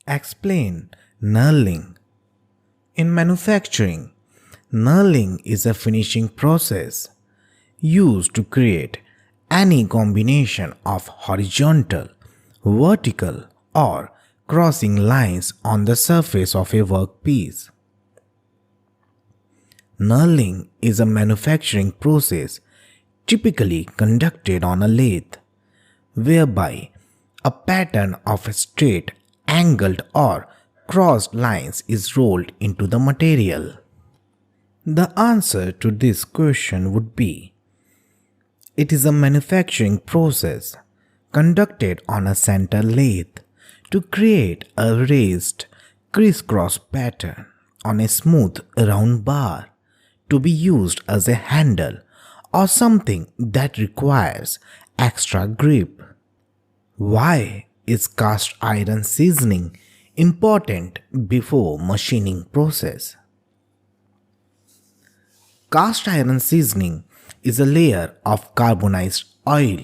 Explain knurling. In manufacturing, knurling is a finishing process used to create any combination of horizontal, vertical, or crossing lines on the surface of a workpiece. Knurling is a manufacturing process typically conducted on a lathe, whereby a pattern of straight, angled, or crossed lines is rolled into the material. The answer to this question would be: it is a manufacturing process conducted on a center lathe to create a raised crisscross pattern on a smooth round bar to be used as a handle or something that requires extra grip. Why is cast iron seasoning important before machining process? Cast iron seasoning is a layer of carbonized oil.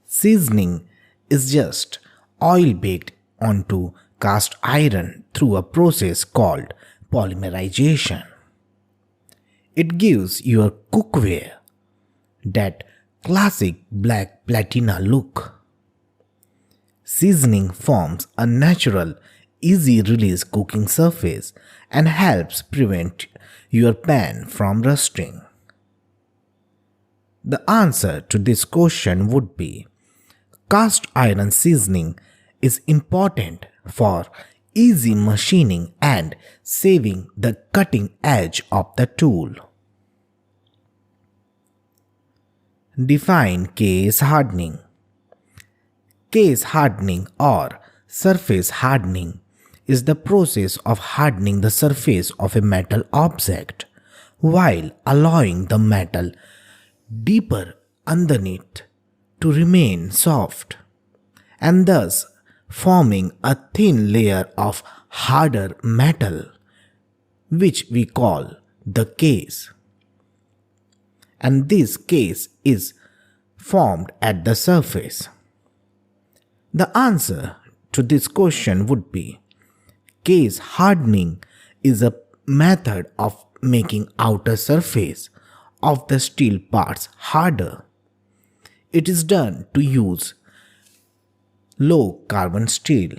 Seasoning is just oil baked onto cast iron through a process called polymerization. It gives your cookware that classic black patina look. Seasoning forms a natural, easy-release cooking surface and helps prevent your pan from rusting. The answer to this question would be: cast iron seasoning is important for easy machining and saving the cutting edge of the tool. Define case hardening. Case hardening or surface hardening is the process of hardening the surface of a metal object while allowing the metal deeper underneath to remain soft, and thus forming a thin layer of harder metal, which we call the case. And this case is formed at the surface. The answer to this question would be: case hardening is a method of making outer surface of the steel parts harder. It is done to use low carbon steel.